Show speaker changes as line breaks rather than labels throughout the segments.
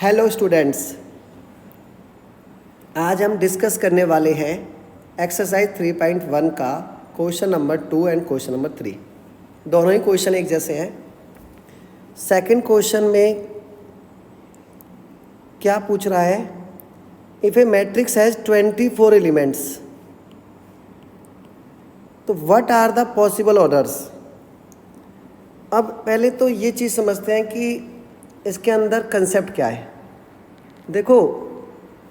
Hello students, आज हम discuss करने वाले हैं एक्सरसाइज 3.1 का question number 2 and question number 3। दोनों ही क्वेश्चन एक जैसे हैं। सेकंड क्वेश्चन में क्या पूछ रहा है? If a matrix has 24 elements, तो what are the possible orders. अब पहले तो ये चीज़ समझते हैं कि इसके अंदर कंसेप्ट क्या है। देखो,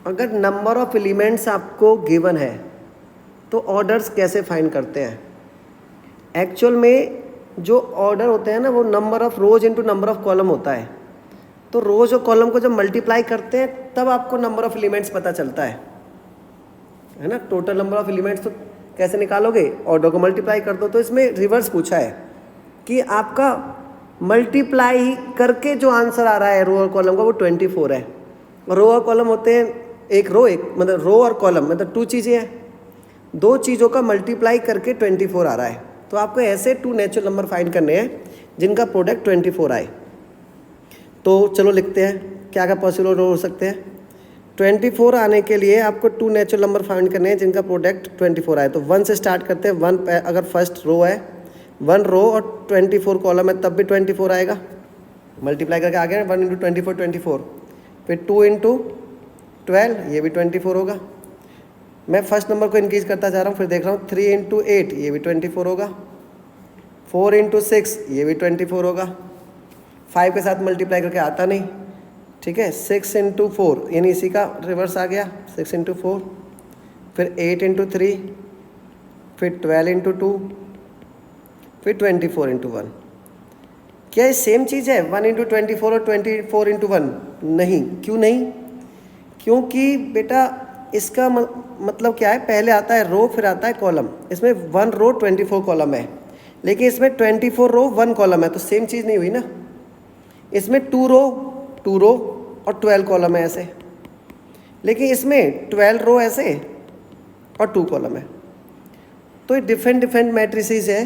अगर नंबर ऑफ एलिमेंट्स आपको गिवन है तो ऑर्डर्स कैसे फाइंड करते हैं। एक्चुअल में जो ऑर्डर होते हैं ना, वो number of rose into number of column होता है। तो रोज और कॉलम को जब मल्टीप्लाई करते हैं तब आपको नंबर ऑफ एलिमेंट्स पता चलता है ना। टोटल नंबर ऑफ एलिमेंट्स तो कैसे निकालोगे? ऑर्डर को मल्टीप्लाई कर दो। तो इसमें रिवर्स पूछा है कि आपका मल्टीप्लाई करके जो आंसर आ रहा है रो और कॉलम का, वो 24 है। रो और कॉलम होते हैं, एक रो एक मतलब रो और कॉलम मतलब टू चीज़ें हैं। दो चीज़ों का मल्टीप्लाई करके 24 आ रहा है। तो आपको ऐसे टू नेचुरल नंबर फाइंड करने हैं जिनका प्रोडक्ट 24 आए। तो चलो लिखते हैं क्या क्या पॉसिबल हो सकते हैं। 24 आने के लिए आपको टू नेचुरल नंबर फाइंड करने हैं जिनका प्रोडक्ट 24 आए। तो 1 से स्टार्ट करते हैं। 1 अगर फर्स्ट रो है, 1 रो और 24 कॉलम है, तब भी 24 आएगा। मल्टीप्लाई करके आ गया 1 इंटू 24 24। फिर 2 इंटू 12, ये भी 24 होगा। मैं फर्स्ट नंबर को इंक्रीज करता जा रहा हूँ। फिर देख रहा हूँ 3 इंटू 8, ये भी 24 होगा। 4 इंटू 6, ये भी 24 होगा। 5 के साथ मल्टीप्लाई करके आता नहीं, ठीक है। 6 इंटू 4, यानी इसी का रिवर्स आ गया, 6 इंटू 4। फिर 8 इंटू 3, फिर 12 इंटू 2, फिर 24 इंटू 1। क्या ये सेम चीज़ है 1 इंटू 24 और 24 इंटू 1? नहीं। क्यों नहीं? क्योंकि बेटा इसका मतलब क्या है, पहले आता है रो फिर आता है कॉलम। इसमें 1 रो 24 कॉलम है, लेकिन इसमें 24 रो 1 कॉलम है। तो सेम चीज़ नहीं हुई ना। इसमें 2 रो और 12 कॉलम है ऐसे, लेकिन इसमें 12 रो ऐसे और 2 कॉलम है। तो ये डिफरेंट मैट्रिसेस है।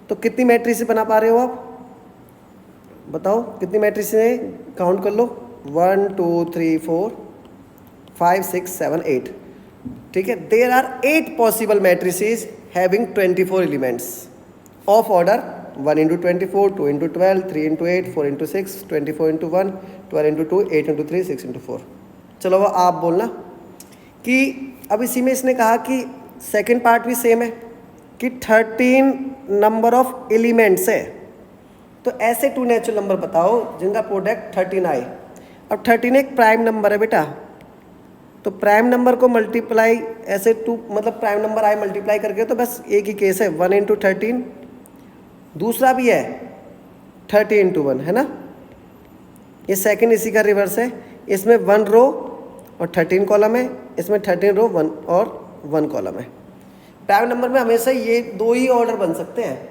तो कितनी मैट्रिसेस बना पा रहे हो आप? बताओ कितनी मैट्रिसेस है, काउंट कर लो। 1 2 3 4 5 6 7 8, ठीक है। There are 8 possible matrices having 24 elements of order 1 into 24, 2 into 12, 3 into 8, 4 into 6, 24 into 1, 12 into 2, 8 into 3, 6 into 4। चलो वो आप बोलना कि अब इसी में इसने कहा कि सेकेंड पार्ट भी सेम है कि 13 नंबर ऑफ एलिमेंट्स है। तो ऐसे टू नेचुरल नंबर बताओ जिनका प्रोडक्ट 13 आए। अब 13 एक प्राइम नंबर है बेटा, तो प्राइम नंबर को मल्टीप्लाई ऐसे टू मतलब प्राइम नंबर आए मल्टीप्लाई करके, तो बस एक ही केस है 1 इंटू 13। दूसरा भी है 30 इंटू 1, है ना। ये सेकंड इसी का रिवर्स है। इसमें 1 रो और 13 कॉलम है, इसमें 13 रो 1 और 1 कॉलम है। प्राइम नंबर में हमेशा ये दो ही ऑर्डर बन सकते हैं,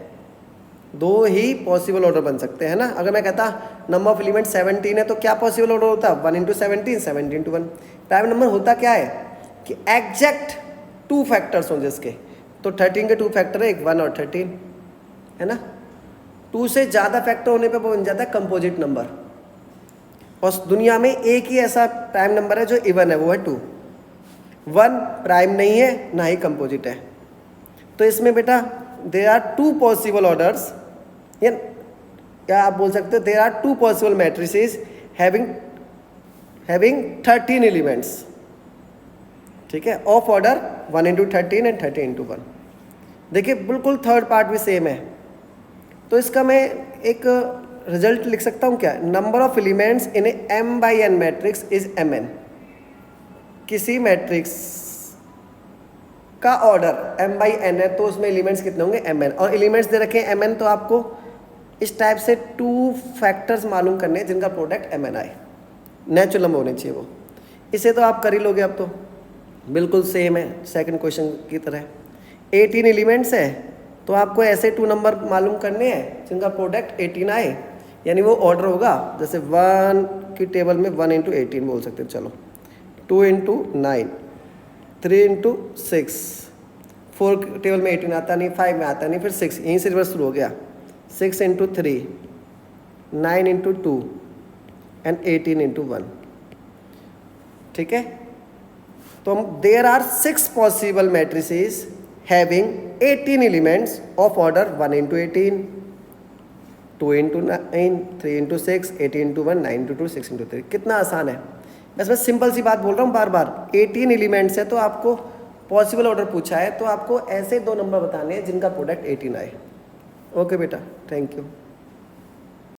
दो ही पॉसिबल ऑर्डर बन सकते हैं ना। अगर मैं कहता नंबर ऑफ एलिमेंट 17 है, तो क्या पॉसिबल ऑर्डर होता? 1 इंटू 17, 17 इंटू 1। प्राइम नंबर होता क्या है कि एग्जैक्ट 2 फैक्टर्स हों जिसके। तो 13 के 2 फैक्टर है, एक 1 और 13, है ना। 2 से ज़्यादा फैक्टर होने पे वो बन जाता है कंपोजिट नंबर। और दुनिया में एक ही ऐसा प्राइम नंबर है जो इवन है, वो है 2। 1 प्राइम नहीं है, ना ही कंपोजिट है। तो इसमें बेटा देयर आर 2 पॉसिबल ऑर्डर्स, या आप बोल सकते हो there are 2 possible matrices having 13 elements, ठीक है, of order 1 into 13 and 13 into 1। देखिए बिल्कुल थर्ड पार्ट भी सेम है। तो इसका मैं एक रिजल्ट लिख सकता हूँ क्या? Number of elements in A m/n matrix is mn। किसी मैट्रिक्स का ऑर्डर m/n है तो उसमें एलिमेंट्स कितने होंगे? mn। और एलिमेंट्स दे रखे हैं mn, तो आपको इस टाइप से 2 फैक्टर्स मालूम करने हैं जिनका प्रोडक्ट mn आए। नेचुरल नंबर होने चाहिए वो। इसे तो आप कर ही लोगे। अब तो बिल्कुल सेम है सेकंड क्वेश्चन की तरह। 18 एलिमेंट्स है, तो आपको ऐसे 2 नंबर मालूम करने हैं जिनका प्रोडक्ट 18 आए, यानी वो ऑर्डर होगा जैसे 1 की टेबल में 1 इंटू 18 बोल सकते हैं। चलो 2 इंटू 9, 3 इंटू 6, 4 टेबल में 18 आता नहीं, 5 में आता नहीं, फिर 6, यहीं से रिवर्स शुरू हो गया। 6 इंटू 3, 9 इंटू 2 एंड 18 इंटू 1। ठीक है। तो हम there are 6 possible matrices having 18 elements of order 1 into 18, 2 into 9, 3 into 6, 8 into 1, 9 into 2, 6 into 3। कितना आसान है, बस मैं सिंपल सी बात बोल रहा हूँ बार बार। 18 एलिमेंट्स है तो आपको पॉसिबल ऑर्डर पूछा है, तो आपको ऐसे 2 नंबर बताने हैं जिनका प्रोडक्ट 18 आए। ओके बेटा, थैंक यू।